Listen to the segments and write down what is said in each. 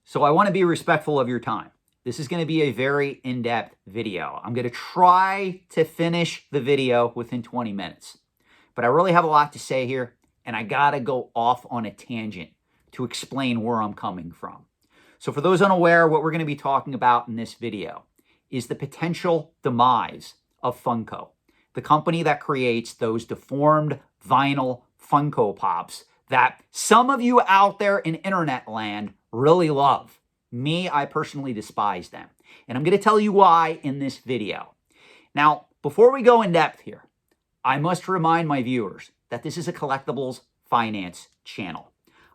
So I want to be respectful of your time. This is going to be a very in-depth video. I'm going to try to finish the video within 20 minutes. But I really have a lot to say here, and I got to go off on a tangent to explain where I'm coming from. So for those unaware, what we're going to be talking about in this video is the potential demise of Funko, the company that creates those deformed vinyl Funko Pops that some of you out there in internet land really love. Me, I personally despise them. And I'm going to tell you why in this video. Now, before we go in depth here, I must remind my viewers that this is a collectibles finance channel.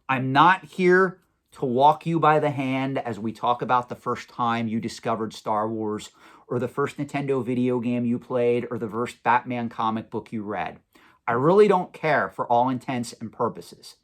I'm not here to walk you by the hand as we talk about the first time you discovered Star Wars, or the first Nintendo video game you played, or the first Batman comic book you read. I really don't care for all intents and purposes.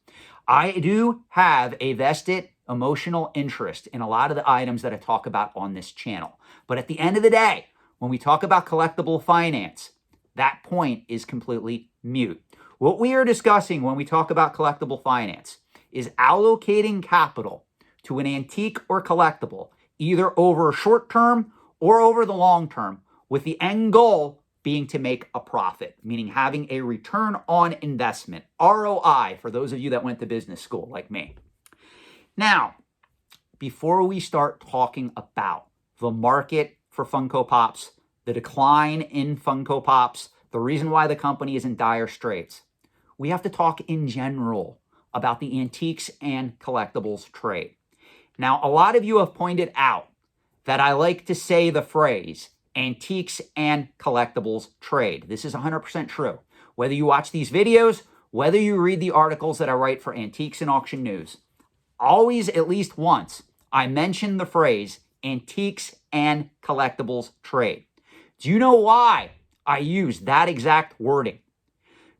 I do have a vested emotional interest in a lot of the items that I talk about on this channel. But at the end of the day, when we talk about collectible finance, that point is completely mute. What we are discussing when we talk about collectible finance is allocating capital to an antique or collectible, either over short term or over the long term, with the end goal being to make a profit, meaning having a return on investment, ROI, for those of you that went to business school like me. Now, before we start talking about the market for Funko Pops, the decline in Funko Pops, the reason why the company is in dire straits, we have to talk in general about the antiques and collectibles trade. Now, a lot of you have pointed out that I like to say the phrase antiques and collectibles trade. This is 100% true. Whether you watch these videos, whether you read the articles that I write for Antiques and Auction News, always at least once I mention the phrase antiques and collectibles trade. Do you know why I use that exact wording?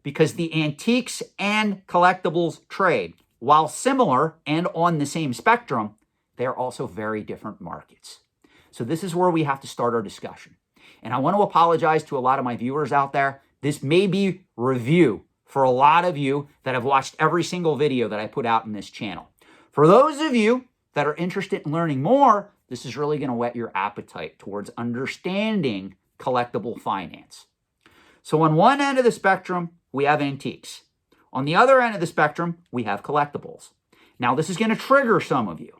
Because the antiques and collectibles trade, while similar and on the same spectrum, they're also very different markets. So this is where we have to start our discussion. And I want to apologize to a lot of my viewers out there. This may be review for a lot of you that have watched every single video that I put out in this channel. For those of you that are interested in learning more, this is really going to whet your appetite towards understanding collectible finance. So on one end of the spectrum, we have antiques. On the other end of the spectrum, we have collectibles. Now, this is going to trigger some of you.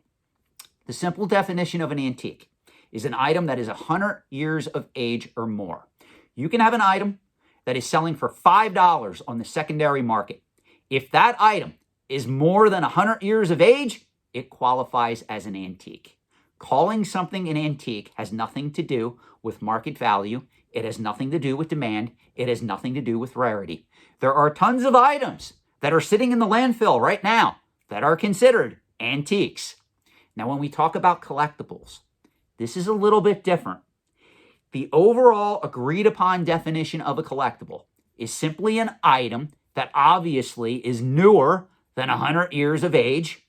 The simple definition of an antique is an item that is 100 years of age or more. You can have an item that is selling for $5 on the secondary market. If that item is more than 100 years of age, it qualifies as an antique. Calling something an antique has nothing to do with market value. It has nothing to do with demand. It has nothing to do with rarity. There are tons of items that are sitting in the landfill right now that are considered antiques. Now, when we talk about collectibles, this is a little bit different. The overall agreed upon definition of a collectible is simply an item that obviously is newer than 100 years of age,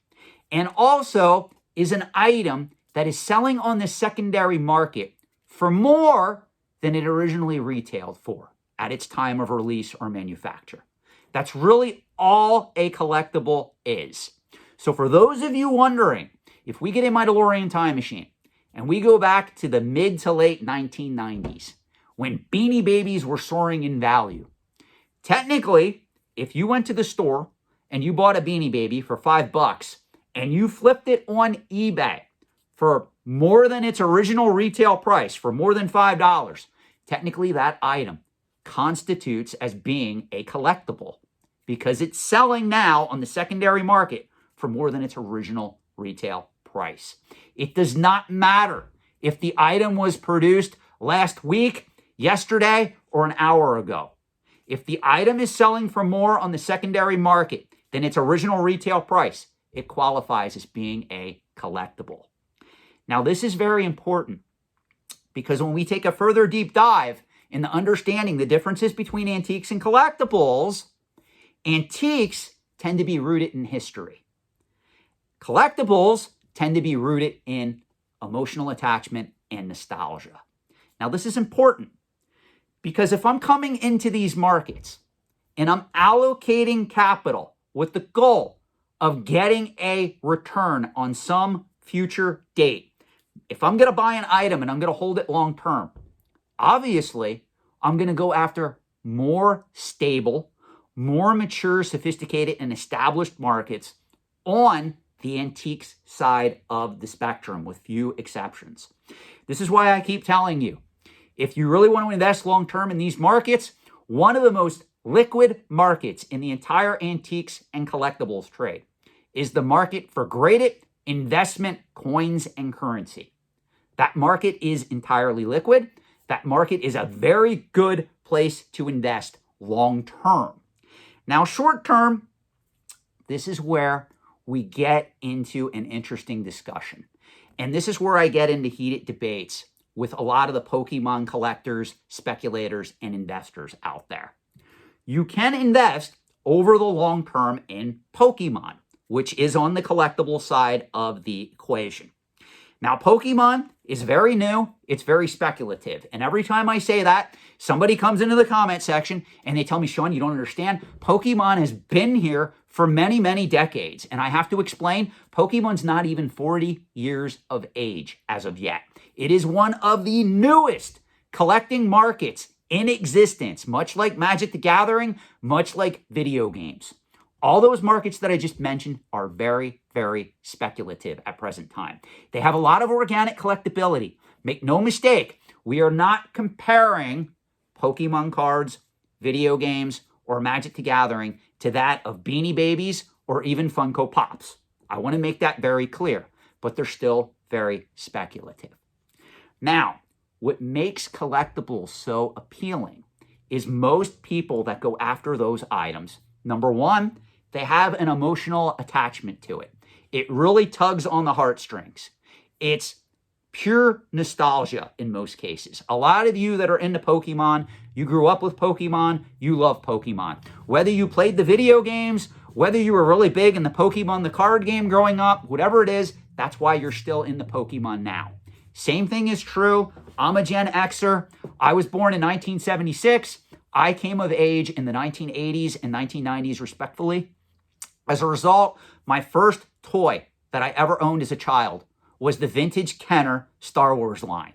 and also is an item that is selling on the secondary market for more than it originally retailed for at its time of release or manufacture. That's really all a collectible is. So for those of you wondering, if we get in my DeLorean time machine and we go back to the mid to late 1990s, when Beanie Babies were soaring in value, technically, if you went to the store and you bought a Beanie Baby for $5 and you flipped it on eBay for more than its original retail price, for more than $5, technically that item constitutes as being a collectible because it's selling now on the secondary market for more than its original retail price. It does not matter if the item was produced last week, yesterday, or an hour ago. If the item is selling for more on the secondary market than its original retail price, it qualifies as being a collectible. Now, this is very important because when we take a further deep dive in the understanding the differences between antiques and collectibles, antiques tend to be rooted in history. Collectibles tend to be rooted in emotional attachment and nostalgia. Now, this is important because if I'm coming into these markets and I'm allocating capital with the goal of getting a return on some future date. If I'm going to buy an item and I'm going to hold it long term, obviously, I'm going to go after more stable, more mature, sophisticated, and established markets on the antiques side of the spectrum, with few exceptions. This is why I keep telling you, if you really want to invest long-term in these markets, one of the most liquid markets in the entire antiques and collectibles trade is the market for graded investment coins and currency. That market is entirely liquid. That market is a very good place to invest long-term. Now, short-term, this is where we get into an interesting discussion. And this is where I get into heated debates with a lot of the Pokemon collectors, speculators, and investors out there. You can invest over the long term in Pokemon, which is on the collectible side of the equation. Now, Pokemon is very new. It's very speculative. And every time I say that, somebody comes into the comment section and they tell me, Sean, you don't understand. Pokemon has been here for many, many decades. And I have to explain, Pokemon's not even 40 years of age as of yet. It is one of the newest collecting markets in existence, much like Magic the Gathering, much like video games. All those markets that I just mentioned are very, very speculative at present time. They have a lot of organic collectability. Make no mistake, we are not comparing Pokemon cards, video games, or Magic the Gathering to that of Beanie Babies or even Funko Pops. I want to make that very clear, but they're still very speculative. Now, what makes collectibles so appealing is most people that go after those items, number one, they have an emotional attachment to it. It really tugs on the heartstrings. It's pure nostalgia in most cases. A lot of you that are into Pokemon, you grew up with Pokemon, you love Pokemon. Whether you played the video games, whether you were really big in the Pokemon, the card game growing up, whatever it is, that's why you're still into Pokemon now. Same thing is true. I'm a Gen Xer. I was born in 1976. I came of age in the 1980s and 1990s, respectfully. As a result, my first toy that I ever owned as a child was the vintage Kenner Star Wars line.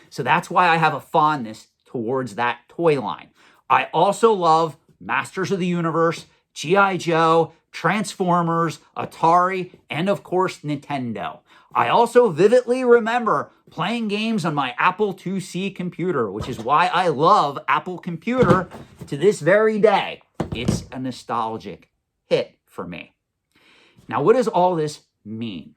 So that's why I have a fondness towards that toy line. I also love Masters of the Universe, G.I. Joe, Transformers, Atari, and of course, Nintendo. I also vividly remember playing games on my Apple IIc computer, which is why I love Apple Computer to this very day. It's a nostalgic hit for me. Now, what does all this mean?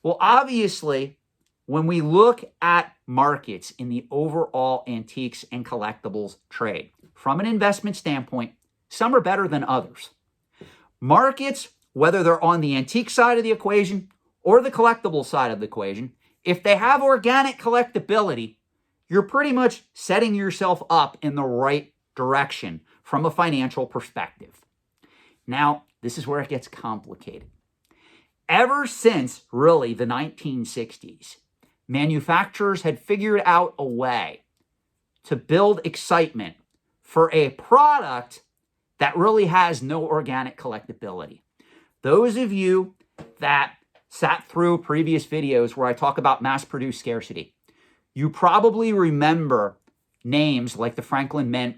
Well, obviously, when we look at markets in the overall antiques and collectibles trade, from an investment standpoint, some are better than others. Markets, whether they're on the antique side of the equation or the collectible side of the equation, if they have organic collectability, you're pretty much setting yourself up in the right direction from a financial perspective. Now, this is where it gets complicated. Ever since, really, the 1960s, manufacturers had figured out a way to build excitement for a product that really has no organic collectability. Those of you that sat through previous videos where I talk about mass-produced scarcity, you probably remember names like the Franklin Mint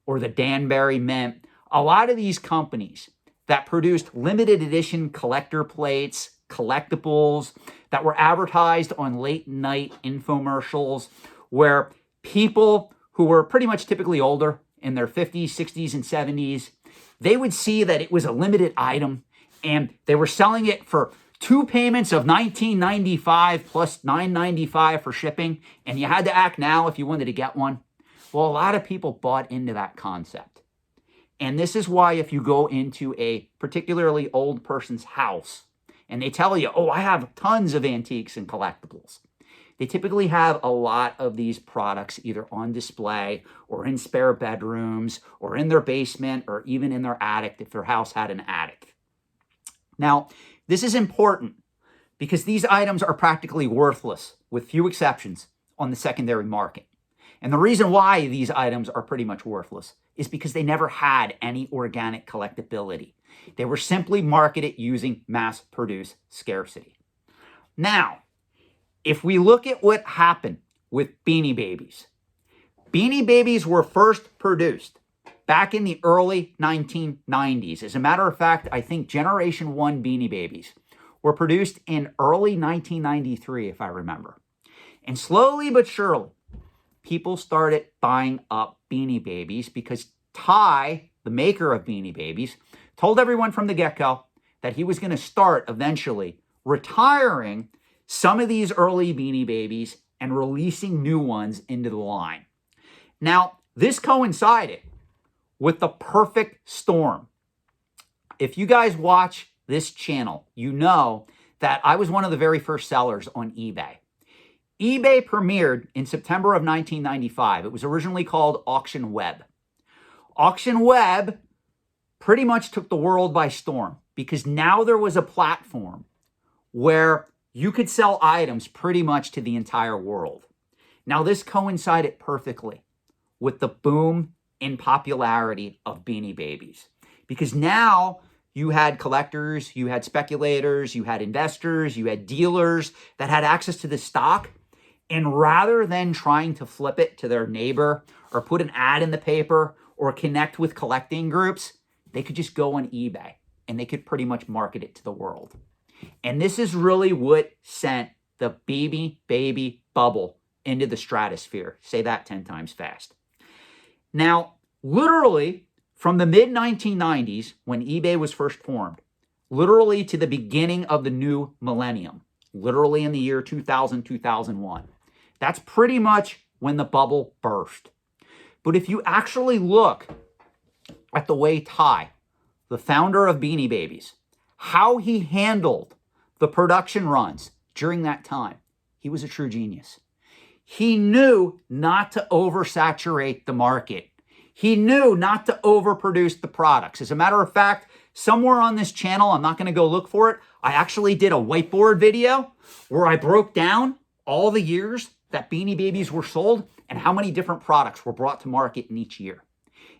or the Danbury Mint. A lot of these companies that produced limited edition collector plates, collectibles, that were advertised on late night infomercials where people who were pretty much typically older in their 50s, 60s, and 70s, they would see that it was a limited item and they were selling it for 2 payments of $19.95 plus $9.95 for shipping, and you had to act now if you wanted to get one. Well, a lot of people bought into that concept. And this is why if you go into a particularly old person's house and they tell you, oh, I have tons of antiques and collectibles, they typically have a lot of these products either on display or in spare bedrooms or in their basement or even in their attic if their house had an attic. Now, this is important because these items are practically worthless, with few exceptions, on the secondary market. And the reason why these items are pretty much worthless is because they never had any organic collectability. They were simply marketed using mass-produced scarcity. Now, if we look at what happened with Beanie Babies, Beanie Babies were first produced back in the early 1990s. As a matter of fact, I think Generation 1 Beanie Babies were produced in early 1993, if I remember. And slowly but surely, people started buying up Beanie Babies because Ty, the maker of Beanie Babies, told everyone from the get-go that he was going to start eventually retiring some of these early Beanie Babies and releasing new ones into the line. Now, this coincided with the perfect storm. If you guys watch this channel, you know that I was one of the very first sellers on eBay. eBay premiered in September of 1995. It was originally called Auction Web. Auction Web pretty much took the world by storm because now there was a platform where you could sell items pretty much to the entire world. Now, this coincided perfectly with the boom in popularity of Beanie Babies because now you had collectors, you had speculators, you had investors, you had dealers that had access to the stock. And rather than trying to flip it to their neighbor or put an ad in the paper or connect with collecting groups, they could just go on eBay and they could pretty much market it to the world. And this is really what sent the Beanie Baby bubble into the stratosphere. Say that 10 times fast. Now, literally from the mid-1990s, when eBay was first formed, literally to the beginning of the new millennium, literally in the year 2000, 2001, that's pretty much when the bubble burst. But if you actually look at the way Ty, the founder of Beanie Babies, how he handled the production runs during that time, he was a true genius. He knew not to oversaturate the market. He knew not to overproduce the products. As a matter of fact, somewhere on this channel, I'm not going to go look for it, I actually did a whiteboard video where I broke down all the years that Beanie Babies were sold and how many different products were brought to market in each year.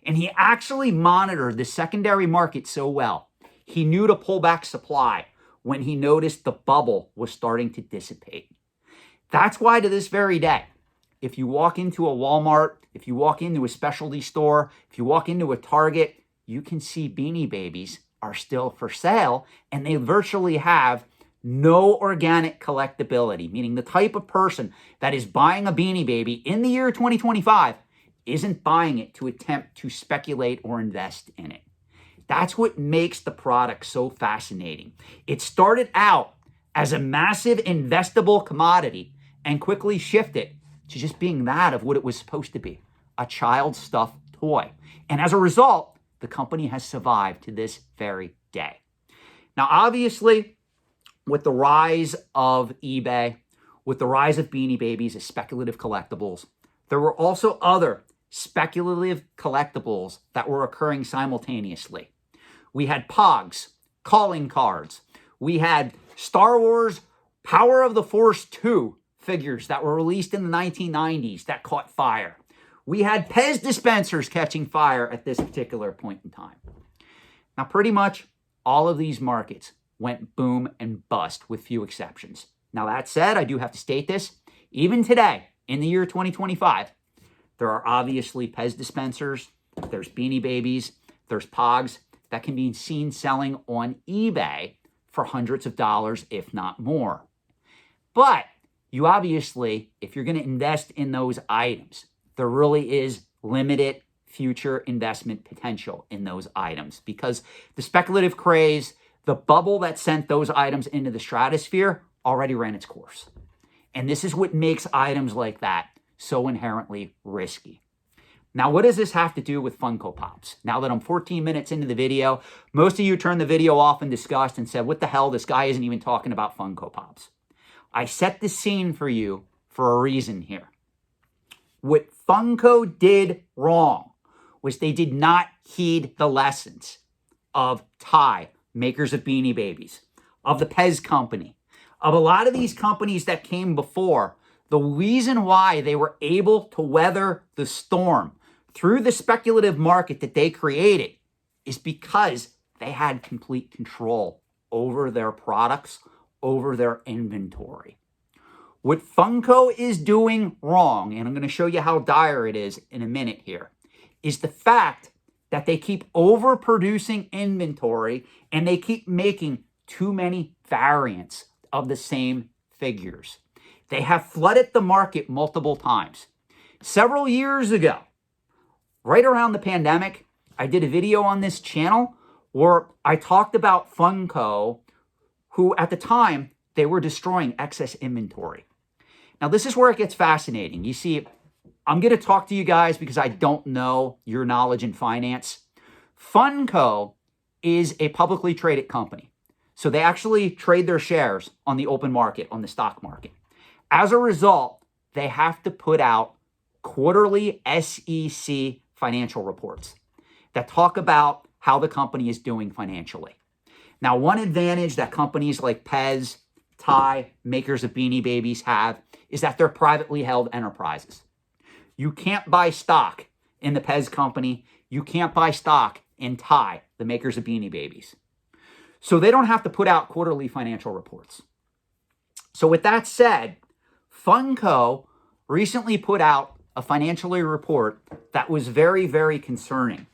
And he actually monitored the secondary market so well, he knew to pull back supply when he noticed the bubble was starting to dissipate. That's why to this very day, if you walk into a Walmart, if you walk into a specialty store, if you walk into a Target, you can see Beanie Babies are still for sale, and they virtually have no organic collectibility, meaning the type of person that is buying a Beanie Baby in the year 2025 isn't buying it to attempt to speculate or invest in it. That's what makes the product so fascinating. It started out as a massive investable commodity and quickly shifted to just being that of what it was supposed to be, a child stuffed toy. And as a result, the company has survived to this very day. Now, obviously, with the rise of eBay, with the rise of Beanie Babies as speculative collectibles, there were also other speculative collectibles that were occurring simultaneously. We had Pogs, calling cards. We had Star Wars Power of the Force 2 figures that were released in the 1990s that caught fire. We had Pez dispensers catching fire at this particular point in time. Now, pretty much all of these markets went boom and bust with few exceptions. Now, that said, I do have to state this. Even today, in the year 2025, there are obviously Pez dispensers, there's Beanie Babies, there's Pogs that can be seen selling on eBay for hundreds of dollars, if not more. But you obviously, if you're going to invest in those items, there really is limited future investment potential in those items because the speculative craze, the bubble that sent those items into the stratosphere already ran its course. And this is what makes items like that so inherently risky. Now, what does this have to do with Funko Pops? Now that I'm 14 minutes into the video, most of you turned the video off in disgust and said, what the hell, this guy isn't even talking about Funko Pops. I set the scene for you for a reason here. What Funko did wrong was they did not heed the lessons of Ty, makers of Beanie Babies, of the Pez Company, of a lot of these companies that came before. The reason why they were able to weather the storm through the speculative market that they created is because they had complete control over their products, over their inventory. What Funko is doing wrong, and I'm going to show you how dire it is in a minute here, is the fact that they keep overproducing inventory and they keep making too many variants of the same figures. They have flooded the market multiple times. Several years ago, right around the pandemic, I did a video on this channel where I talked about Funko, who at the time, they were destroying excess inventory. Now, this is where it gets fascinating. You see, I'm going to talk to you guys because I don't know your knowledge in finance. Funko is a publicly traded company. So they actually trade their shares on the open market, on the stock market. As a result, they have to put out quarterly SEC financial reports that talk about how the company is doing financially. Now, one advantage that companies like Pez, Ty, makers of Beanie Babies have is that they're privately held enterprises. You can't buy stock in the Pez company. You can't buy stock in Ty, the makers of Beanie Babies. So they don't have to put out quarterly financial reports. So with that said, Funko recently put out a financial report that was very, very concerning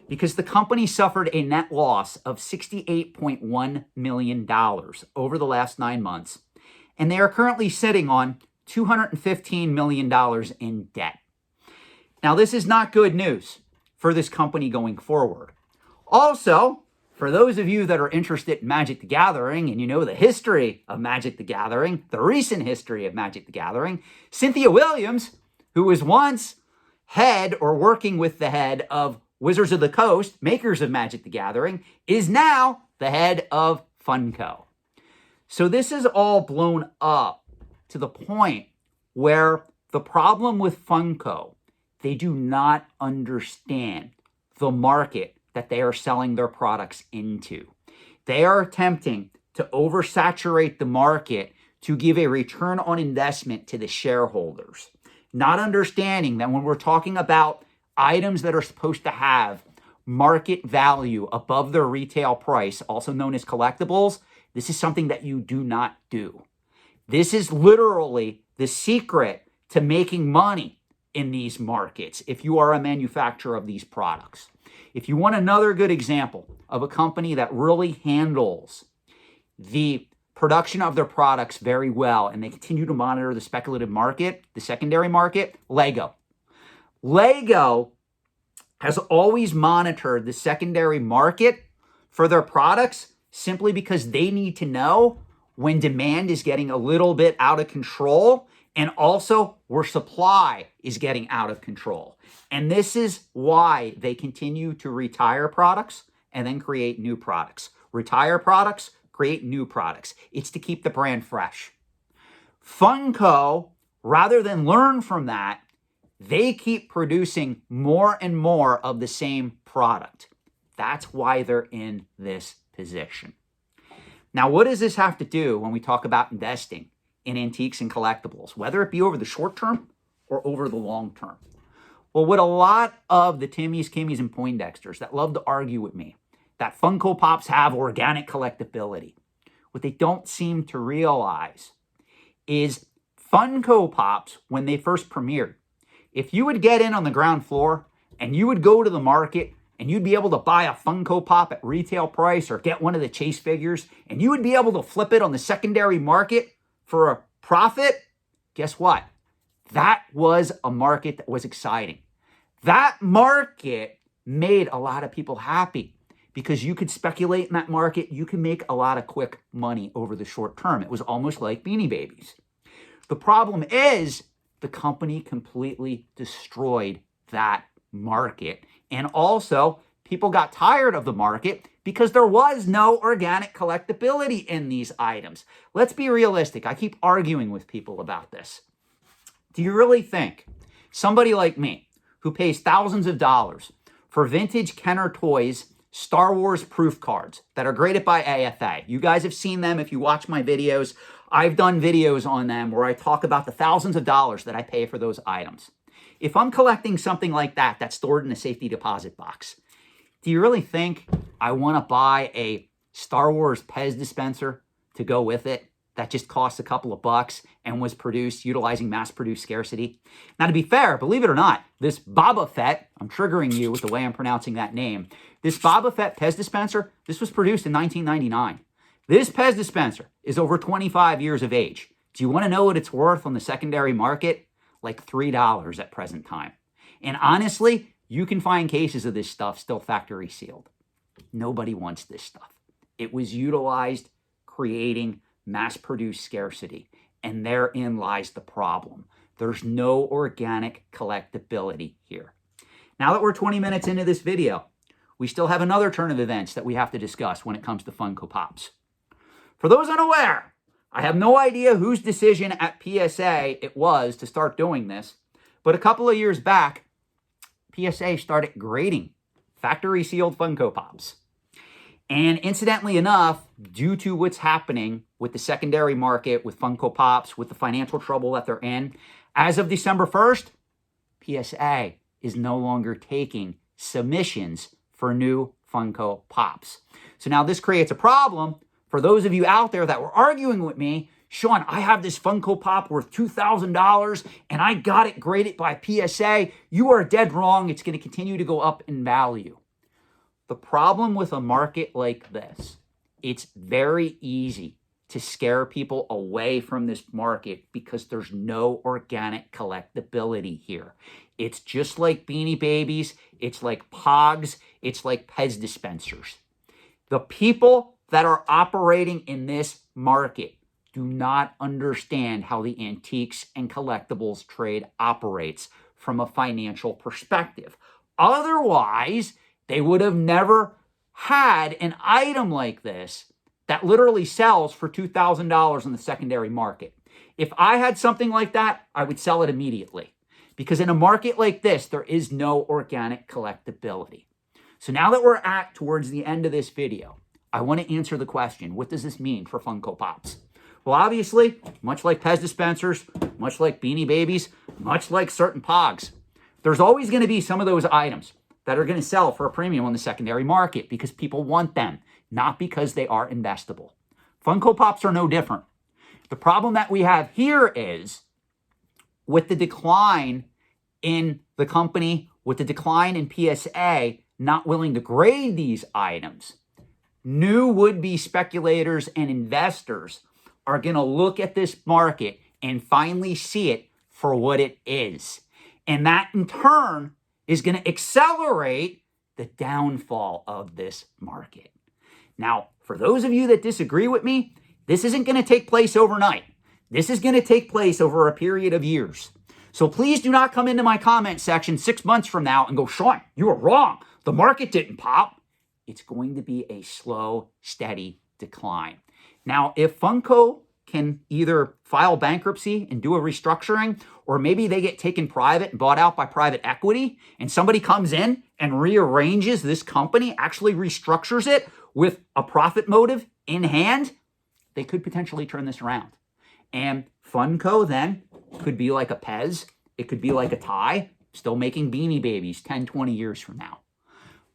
because the company suffered a net loss of $68.1 million over the last 9 months, and they are currently sitting on $215 million in debt. Now, this is not good news for this company going forward. Also, for those of you that are interested in Magic the Gathering and you know the history of Magic the Gathering, the recent history of Magic the Gathering, Cynthia Williams, who was once head or working with the head of Wizards of the Coast, makers of Magic the Gathering, is now the head of Funko. So this is all blown up to the point where the problem with Funko, they do not understand the market that they are selling their products into. They are attempting to oversaturate the market to give a return on investment to the shareholders, not understanding that when we're talking about items that are supposed to have market value above their retail price, also known as collectibles, this is something that you do not do. This is literally the secret to making money in these markets if you are a manufacturer of these products. If you want another good example of a company that really handles the production of their products very well and they continue to monitor the speculative market, the secondary market, Lego. Lego has always monitored the secondary market for their products simply because they need to know when demand is getting a little bit out of control and also where supply is getting out of control. And this is why they continue to retire products and then create new products. Retire products, create new products. It's to keep the brand fresh. Funko, rather than learn from that, they keep producing more and more of the same product. That's why they're in this position. Now, what does this have to do when we talk about investing in antiques and collectibles, whether it be over the short term or over the long term? Well, what a lot of the Timmys, Kimmies, and Poindexters that love to argue with me, that Funko Pops have organic collectability, what they don't seem to realize is Funko Pops, when they first premiered, if you would get in on the ground floor and you would go to the market and you'd be able to buy a Funko Pop at retail price or get one of the Chase figures and you would be able to flip it on the secondary market for a profit, guess what? That was a market that was exciting. That market made a lot of people happy because you could speculate in that market. You can make a lot of quick money over the short term. It was almost like Beanie Babies. The problem is the company completely destroyed that market. And also, people got tired of the market because there was no organic collectability in these items. Let's be realistic. I keep arguing with people about this. Do you really think somebody like me, who pays thousands of dollars for vintage Kenner Toys Star Wars proof cards that are graded by AFA, you guys have seen them if you watch my videos. I've done videos on them where I talk about the thousands of dollars that I pay for those items. If I'm collecting something like that that's stored in a safety deposit box, do you really think I want to buy a Star Wars Pez dispenser to go with it? that just cost a couple of bucks and was produced utilizing mass-produced scarcity. Now, to be fair, believe it or not, this Boba Fett, I'm triggering you with the way I'm pronouncing that name, this Boba Fett Pez dispenser, this was produced in 1999. This Pez dispenser is over 25 years of age. Do you want to know what it's worth on the secondary market? Like $3 at present time. And honestly, you can find cases of this stuff still factory sealed. Nobody wants this stuff. It was utilized creating mass-produced scarcity, and therein lies the problem. There's no organic collectability here. Now that we're 20 minutes into this video, we still have another turn of events that we have to discuss when it comes to Funko Pops. For those unaware, I have no idea whose decision at PSA it was to start doing this, but a couple of years back, PSA started grading factory sealed Funko Pops. And incidentally enough, due to what's happening with the secondary market, with Funko Pops, with the financial trouble that they're in, as of December 1st, PSA is no longer taking submissions for new Funko Pops. So now this creates a problem for those of you out there that were arguing with me. Sean, I have this Funko Pop worth $2,000 and I got it graded by PSA. You are dead wrong. It's going to continue to go up in value. The problem with a market like this, it's very easy to scare people away from this market because there's no organic collectability here. It's just like Beanie Babies. It's like Pogs. It's like Pez dispensers. The people that are operating in this market do not understand how the antiques and collectibles trade operates from a financial perspective. Otherwise, they would have never had an item like this that literally sells for $2,000 in the secondary market. If I had something like that, I would sell it immediately. Because in a market like this, there is no organic collectability. So now that we're towards the end of this video, I want to answer the question, what does this mean for Funko Pops? Well, obviously, much like Pez dispensers, much like Beanie Babies, much like certain Pogs, there's always going to be some of those items that are going to sell for a premium on the secondary market because people want them, not because they are investable. Funko Pops are no different. The problem that we have here is with the decline in the company, with the decline in PSA not willing to grade these items, new would-be speculators and investors are going to look at this market and finally see it for what it is. And that, in turn, is going to accelerate the downfall of this market. Now, for those of you that disagree with me, this isn't going to take place overnight. This is going to take place over a period of years. So please do not come into my comment section 6 months from now and go, Sean, you were wrong. The market didn't pop. It's going to be a slow, steady decline. Now, if Funko can either file bankruptcy and do a restructuring, or maybe they get taken private and bought out by private equity, and somebody comes in and rearranges this company, actually restructures it with a profit motive in hand, they could potentially turn this around. And Funko then could be like a Pez. It could be like a Ty, still making Beanie Babies 10, 20 years from now.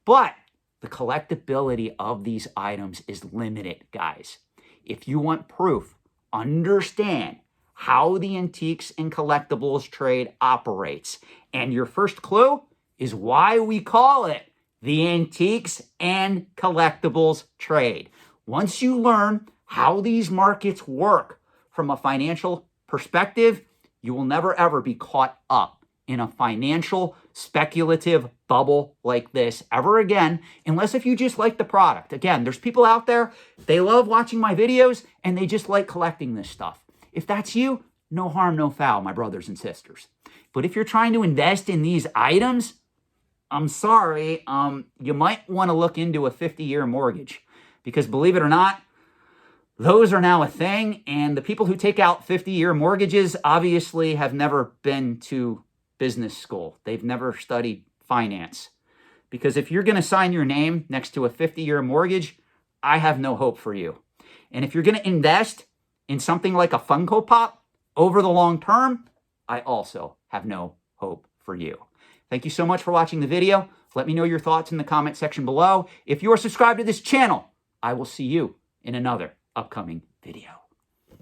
But the collectability of these items is limited, guys. If you want proof, understand how the antiques and collectibles trade operates. And your first clue is why we call it the antiques and collectibles trade. Once you learn how these markets work from a financial perspective, you will never ever be caught up in a financial speculative bubble like this ever again, unless if you just like the product. Again, there's people out there, they love watching my videos and they just like collecting this stuff. If that's you, no harm, no foul, my brothers and sisters. But if you're trying to invest in these items, I'm sorry, you might want to look into a 50-year mortgage, because believe it or not, those are now a thing, and the people who take out 50-year mortgages obviously have never been to business school. They've never studied finance. Because if you're going to sign your name next to a 50-year mortgage, I have no hope for you. And if you're going to invest in something like a Funko Pop over the long term, I also have no hope for you. Thank you so much for watching the video. Let me know your thoughts in the comment section below. If you are subscribed to this channel, I will see you in another upcoming video.